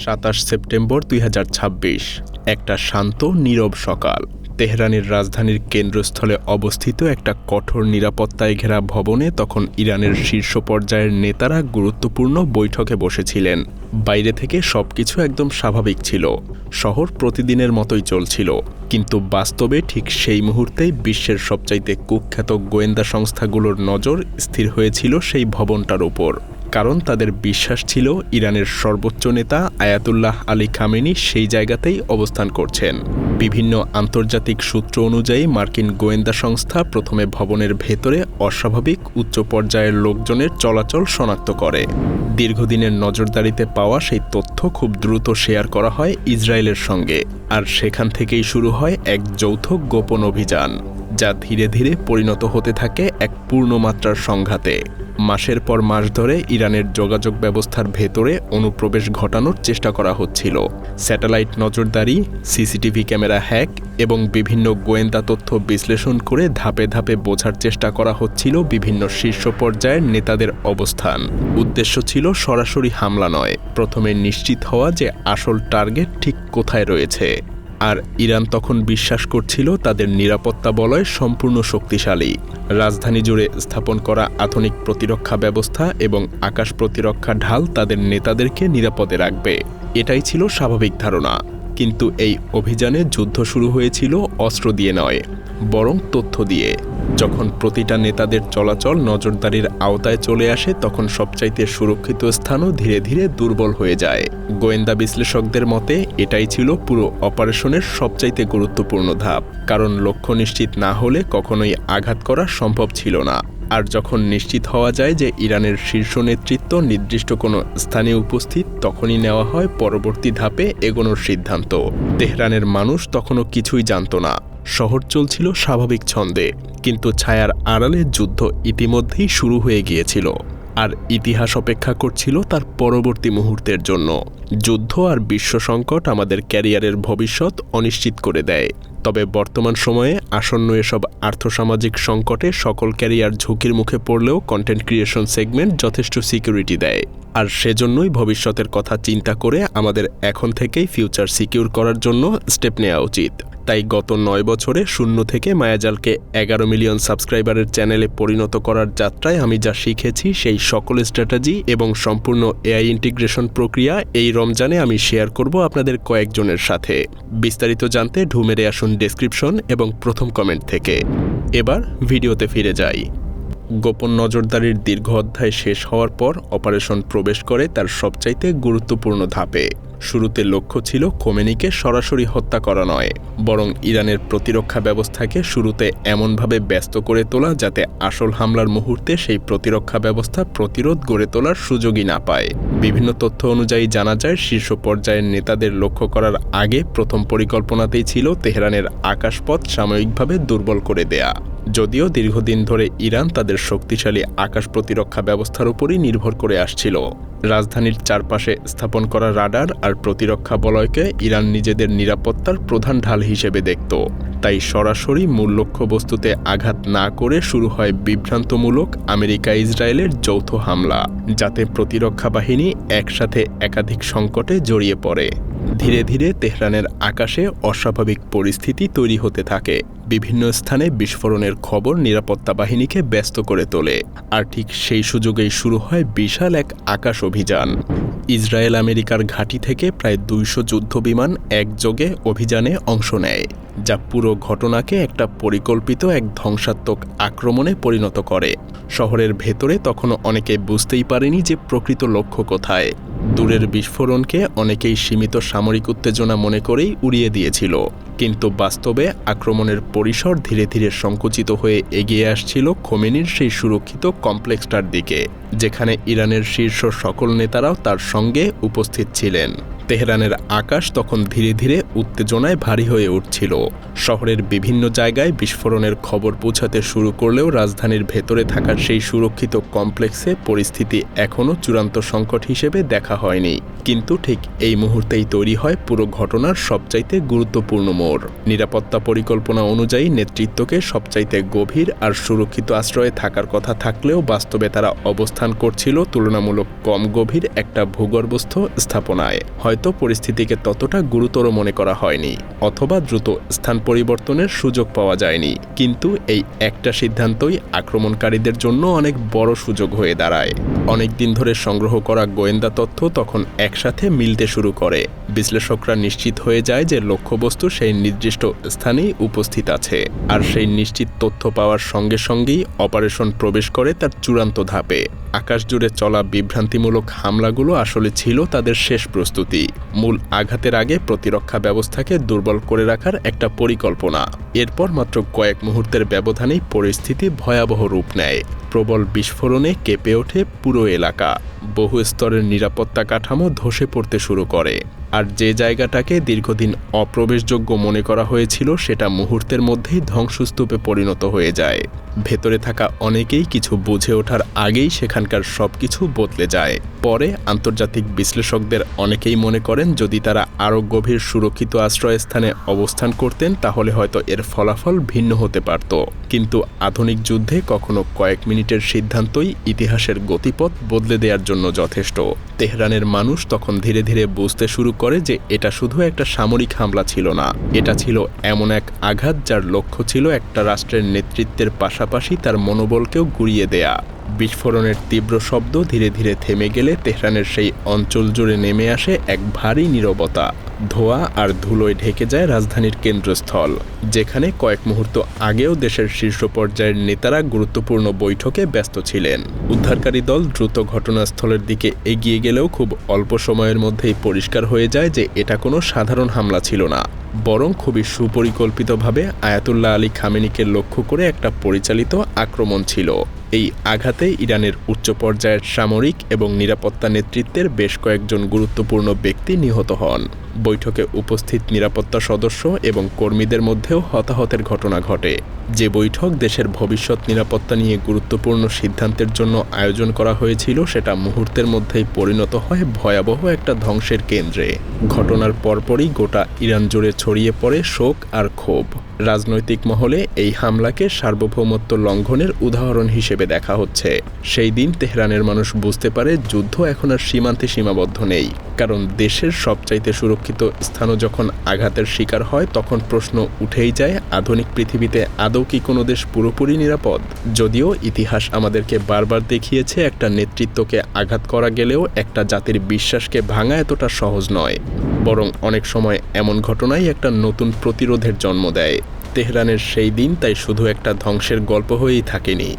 ২৭ September ২০২৬ একটা শান্ত নীরব সকাল। তেহরানের রাজধানীর কেন্দ্রস্থলে অবস্থিত একটা কঠোর নিরাপত্তায় ঘেরা ভবনে তখন ইরানের শীর্ষ পর্যায়ের নেতারা গুরুত্বপূর্ণ বৈঠকে বসেছিলেন। বাইরে থেকে সবকিছু একদম স্বাভাবিক ছিল, শহর প্রতিদিনের মতোই চলছিল। কিন্তু বাস্তবে ঠিক সেই মুহূর্তেই বিশ্বের সবচাইতে কুখ্যাত গোয়েন্দা সংস্থাগুলোর নজর স্থির হয়েছিল সেই ভবনটার উপর। কারণ তাদের বিশ্বাস ছিল ইরানের সর্বোচ্চ নেতা আয়াতুল্লাহ আলী খামেনি সেই জায়গাতেই অবস্থান করছেন। বিভিন্ন আন্তর্জাতিক সূত্র অনুযায়ী মার্কিন গোয়েন্দা সংস্থা প্রথমে ভবনের ভেতরে অস্বাভাবিক উচ্চ পর্যায়ের লোকজনের চলাচল শনাক্ত করে। দীর্ঘদিনের নজরদারিতে পাওয়া সেই তথ্য খুব দ্রুত শেয়ার করা হয় ইসরায়েলের সঙ্গে, আর সেখান থেকেই শুরু হয় এক যৌথ গোপন অভিযান, যা ধীরে ধীরে পরিণত হতে থাকে এক পূর্ণমাত্রার সংঘাতে। মাসের পর মাস ধরে ইরানের যোগাযোগ ব্যবস্থার ভেতরে অনুপ্রবেশ ঘটানোর চেষ্টা করা হচ্ছিল। স্যাটেলাইট নজরদারি, সিসিটিভি ক্যামেরা হ্যাক এবং বিভিন্ন গোয়েন্দা তথ্য বিশ্লেষণ করে ধাপে ধাপে বোঝার চেষ্টা করা হচ্ছিল বিভিন্ন শীর্ষ পর্যায়ের নেতাদের অবস্থান। উদ্দেশ্য ছিল সরাসরি হামলা নয়, প্রথমে নিশ্চিত হওয়া যে আসল টার্গেট ঠিক কোথায় রয়েছে। আর ইরান তখন বিশ্বাস করছিল তাদের নিরাপত্তা বলয় সম্পূর্ণ শক্তিশালী। রাজধানী জুড়ে স্থাপন করা আধুনিক প্রতিরক্ষা ব্যবস্থা এবং আকাশ প্রতিরক্ষা ঢাল তাদের নেতাদেরকে নিরাপদে রাখবে, এটাই ছিল স্বাভাবিক ধারণা। কিন্তু এই অভিযানে যুদ্ধ শুরু হয়েছিল অস্ত্র দিয়ে নয়, বরং তথ্য দিয়ে। যখন প্রতিটা নেতাদের চলাচল নজরদারির আওতায় চলে আসে, তখন সবচাইতে সুরক্ষিত স্থানও ধীরে ধীরে দুর্বল হয়ে যায়। গোয়েন্দা বিশ্লেষকদের মতে এটাই ছিল পুরো অপারেশনের সবচাইতে গুরুত্বপূর্ণ ধাপ, কারণ লক্ষ্য নিশ্চিত না হলে কখনোই আঘাত করা সম্ভব ছিল না। আর যখন নিশ্চিত হওয়া যায় যে ইরানের শীর্ষ নেতৃত্ব নির্দিষ্ট কোনো স্থানে উপস্থিত, তখনই নেওয়া হয় পরবর্তী ধাপে এগোনোর সিদ্ধান্ত। তেহরানের মানুষ তখনও কিছুই জানত না, শহর চলছিল স্বাভাবিক ছন্দে, কিন্তু ছায়ার আড়ালে যুদ্ধ ইতিমধ্যেই শুরু হয়ে গিয়েছিল। আর ইতিহাস অপেক্ষা করছিল তার পরবর্তী মুহূর্তের জন্য। যুদ্ধ আর বিশ্ব সংকট আমাদের ক্যারিয়ারের ভবিষ্যৎ অনিশ্চিত করে দেয়, তবে বর্তমান সময়ে আসন্ন এসব আর্থসামাজিক সংকটে সকল ক্যারিয়ার ঝুঁকির মুখে পড়লেও কন্টেন্ট ক্রিয়েশন সেগমেন্ট যথেষ্ট সিকিউরিটি দেয়। আর সেজন্যই ভবিষ্যতের কথা চিন্তা করে আমাদের এখন থেকেই ফিউচার সিকিউর করার জন্য স্টেপ নেওয়া উচিত। তাই গত 9 বছরে শূন্য থেকে মায়াজালকে 11 মিলিয়ন সাবস্ক্রাইবারের চ্যানেলে পরিণত করার যাত্রায় আমি যা শিখেছি সেই সকল স্ট্র্যাটেজি এবং সম্পূর্ণ এআই ইন্টিগ্রেশন প্রক্রিয়া এই রমজানে আমি শেয়ার করব আপনাদের কয়েকজনের সাথে। বিস্তারিত জানতে ঢু মেরে আসুন ডেসক্রিপশন এবং প্রথম কমেন্ট থেকে। এবার ভিডিওতে ফিরে যাই। গোপন নজরদারির দীর্ঘ অধ্যায় শেষ হওয়ার পর অপারেশন প্রবেশ করে তার সবচাইতে গুরুত্বপূর্ণ ধাপে। শুরুতে লক্ষ্য ছিল খোমেনিকে সরাসরি হত্যা করা নয়, বরং ইরানের প্রতিরক্ষা ব্যবস্থাকে শুরুতে এমনভাবে ব্যস্ত করে তোলা যাতে আসল হামলার মুহূর্তে সেই প্রতিরক্ষা ব্যবস্থা প্রতিরোধ গড়ে তোলার সুযোগই না পায়। বিভিন্ন তথ্য অনুযায়ী জানা যায়, শীর্ষ পর্যায়ের নেতাদের লক্ষ্য করার আগে প্রথম পরিকল্পনাতেই ছিল তেহরানের আকাশপথ সাময়িকভাবে দুর্বল করে দেয়া। যদিও দীর্ঘদিন ধরে ইরান তাদের শক্তিশালী আকাশ প্রতিরক্ষা ব্যবস্থার উপরই নির্ভর করে আসছিল। রাজধানীর চারপাশে স্থাপন করা রাডার আর প্রতিরক্ষা বলয়কে ইরান নিজেদের নিরাপত্তার প্রধান ঢাল হিসেবে দেখত। তাই সরাসরি মূল লক্ষ্যবস্তুতে আঘাত না করে শুরু হয় বিভ্রান্তমূলক আমেরিকা ইসরায়েলের যৌথ হামলা, যাতে প্রতিরক্ষা বাহিনী একসাথে একাধিক সংকটে জড়িয়ে পড়ে। ধীরে ধীরে তেহরানের আকাশে অস্বাভাবিক পরিস্থিতি তৈরি হতে থাকে। বিভিন্ন স্থানে বিস্ফোরণের খবর নিরাপত্তা বাহিনীকে ব্যস্ত করে তোলে। আর ঠিক সেই সুযোগেই শুরু হয় বিশাল এক আকাশ অভিযান। ইসরায়েল আমেরিকার ঘাঁটি থেকে প্রায় 200 যুদ্ধবিমান একযোগে অভিযানে অংশ নেয়, যা পুরো ঘটনাকে একটা পরিকল্পিত এক ধ্বংসাত্মক আক্রমণে পরিণত করে। শহরের ভেতরে তখনও অনেকে বুঝতেই পারেনি যে প্রকৃত লক্ষ্য কোথায়। দূরের বিস্ফোরণকে অনেকেই সীমিত সামরিক উত্তেজনা মনে করেই উড়িয়ে দিয়েছিল, কিন্তু বাস্তবে আক্রমণের পরিসর ধীরে ধীরে সংকুচিত হয়ে এগিয়ে আসছিল খোমেনির সেই সুরক্ষিত কমপ্লেক্সটার দিকে, যেখানে ইরানের শীর্ষ সকল নেতারাও তার সঙ্গে উপস্থিত ছিলেন। তেহরানের আকাশ তখন ধীরে ধীরে উত্তেজনায় ভারী হয়ে উঠছিল। শহরের বিভিন্ন জায়গায় বিস্ফোরণের খবর পৌঁছাতে শুরু করলেও রাজধানীর ভেতরে থাকা সেই সুরক্ষিত কমপ্লেক্সে পরিস্থিতি এখনও চূড়ান্ত সংকট হিসেবে দেখা হয়নি। কিন্তু ঠিক এই মুহূর্তেই তৈরি হয় পুরো ঘটনার সবচাইতে গুরুত্বপূর্ণ মোড়। নিরাপত্তা পরিকল্পনা অনুযায়ী নেতৃত্বকে সবচাইতে গভীর আর সুরক্ষিত আশ্রয়ে থাকার কথা থাকলেও বাস্তবে তারা অবস্থান করছিল তুলনামূলক কম গভীর একটা ভূগর্ভস্থ স্থাপনায়। হয়তো হয়তো পরিস্থিতিকে ততটা গুরুতর মনে করা হয়নি, অথবা দ্রুত স্থান পরিবর্তনের সুযোগ পাওয়া যায়নি। কিন্তু এই একটা সিদ্ধান্তই আক্রমণকারীদের জন্য অনেক বড় সুযোগ হয়ে দাঁড়ায়। অনেক দিন ধরে সংগ্রহ করা গোয়েন্দা তথ্য তখন একসাথে মিলতে শুরু করে। বিশ্লেষকরা নিশ্চিত হয়ে যায় যে লক্ষ্যবস্তু সেই নির্দিষ্ট স্থানেই উপস্থিত আছে, আর সেই নিশ্চিত তথ্য পাওয়ার সঙ্গে সঙ্গেই অপারেশন প্রবেশ করে তার চূড়ান্ত ধাপে। আকাশ জুড়ে চলা বিভ্রান্তিমূলক হামলাগুলো আসলে ছিল তাদের শেষ প্রস্তুতি, মূল আঘাতের আগে প্রতিরক্ষা ব্যবস্থাকে দুর্বল করে রাখার একটা পরিকল্পনা। এরপর মাত্র কয়েক মুহূর্তের ব্যবধানেই পরিস্থিতি ভয়াবহ রূপ নেয়। প্রবল বিস্ফোরণে কেঁপে ওঠে পুরো এলাকা, বহু স্তরের নিরাপত্তা কাঠামো ধসে পড়তে শুরু করে, আর যে জায়গাটাকে দীর্ঘদিন অপ্রবেশযোগ্য মনে করা হয়েছিল সেটা মুহূর্তের মধ্যেই ধ্বংসস্তূপে পরিণত হয়ে যায়। ভেতরে থাকা অনেকেই কিছু বুঝে ওঠার আগেই সেখানকার সবকিছু বদলে যায়। পরে আন্তর্জাতিক বিশ্লেষকদের অনেকেই মনে করেন যদি তারা আরও গভীর সুরক্ষিত আশ্রয়স্থানে অবস্থান করতেন তাহলে হয়তো এর ফলাফল ভিন্ন হতে পারত। কিন্তু আধুনিক যুদ্ধে কখনো কয়েক মিনিটের সিদ্ধান্তই ইতিহাসের গতিপথ বদলে দেওয়ার জন্য যথেষ্ট। তেহরানের মানুষ তখন ধীরে ধীরে বুঝতে শুরু করে যে এটা শুধু একটা সামরিক হামলা ছিল না, এটা ছিল এমন এক আঘাত যার লক্ষ্য ছিল একটা রাষ্ট্রের নেতৃত্বের পাশাপাশি তার মনোবলকেও গুঁড়িয়ে দেয়া। বিস্ফোরণের তীব্র শব্দ ধীরে ধীরে থেমে গেলে তেহরানের সেই অঞ্চল জুড়ে নেমে আসে এক ভারী নীরবতা। ধোঁয়া আর ধুলোয় ঢেকে যায় রাজধানীর কেন্দ্রস্থল, যেখানে কয়েক মুহূর্ত আগেও দেশের শীর্ষ পর্যায়ের নেতারা গুরুত্বপূর্ণ বৈঠকে ব্যস্ত ছিলেন। উদ্ধারকারী দল দ্রুত ঘটনাস্থলের দিকে এগিয়ে গেলেও খুব অল্প সময়ের মধ্যেই পরিষ্কার হয়ে যায় যে এটা কোনো সাধারণ হামলা ছিল না, বরং খুবই সুপরিকল্পিতভাবে আয়াতুল্লাহ আলী খামেনিকে লক্ষ্য করে একটা পরিচালিত আক্রমণ ছিল। এই আঘাতে ইরানের উচ্চ পর্যায়ের সামরিক এবং নিরাপত্তা নেতৃত্বের বেশ কয়েকজন গুরুত্বপূর্ণ ব্যক্তি নিহত হন। বৈঠকে উপস্থিত নিরাপত্তা সদস্য এবং কর্মীদের মধ্যেও হতাহতের ঘটনা ঘটে। যে বৈঠক দেশের ভবিষ্যৎ নিরাপত্তা নিয়ে গুরুত্বপূর্ণ সিদ্ধান্তের জন্য আয়োজন করা হয়েছিল সেটা মুহূর্তের মধ্যেই পরিণত হয় ভয়াবহ একটা ধ্বংসের কেন্দ্রে। ঘটনার পরপরই গোটা ইরান জুড়ে ছড়িয়ে পড়ে শোক আর ক্ষোভ। রাজনৈতিক মহলে এই হামলাকে সার্বভৌমত্ব লঙ্ঘনের উদাহরণ হিসেবে দেখা হচ্ছে। সেই দিন তেহরানের মানুষ বুঝতে পারে যুদ্ধ এখন আর সীমান্তে সীমাবদ্ধ নেই, কারণ দেশের সবচাইতে সুরক্ষিত স্থানও যখন আঘাতের শিকার হয় তখন প্রশ্ন উঠেই যায় আধুনিক পৃথিবীতে আদৌ কি কোনো দেশ পুরোপুরি নিরাপদ? যদিও ইতিহাস আমাদেরকে বারবার দেখিয়েছে একটা নেতৃত্বকে আঘাত করা গেলেও একটা জাতির বিশ্বাসকে ভাঙা এতটা সহজ নয়, বরং অনেক সময় এমন ঘটনাই একটা নতুন প্রতিরোধের জন্ম দেয়। তেহরানের সেই দিন তাই শুধু একটা ধ্বংসের গল্প হয়েই থাকেনি,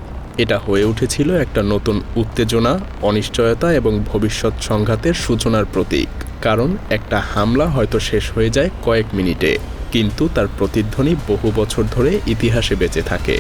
এটা হয়ে উঠেছিল একটা নতুন উত্তেজনা, অনিশ্চয়তা এবং ভবিষ্যৎ সংঘাতের সূচনার প্রতীক। কারণ একটা হামলা হয়তো শেষ হয়ে যায় কয়েক মিনিটে, কিন্তু তার প্রতিধ্বনি বহু বছর ধরে ইতিহাসে বেঁচে থাকে।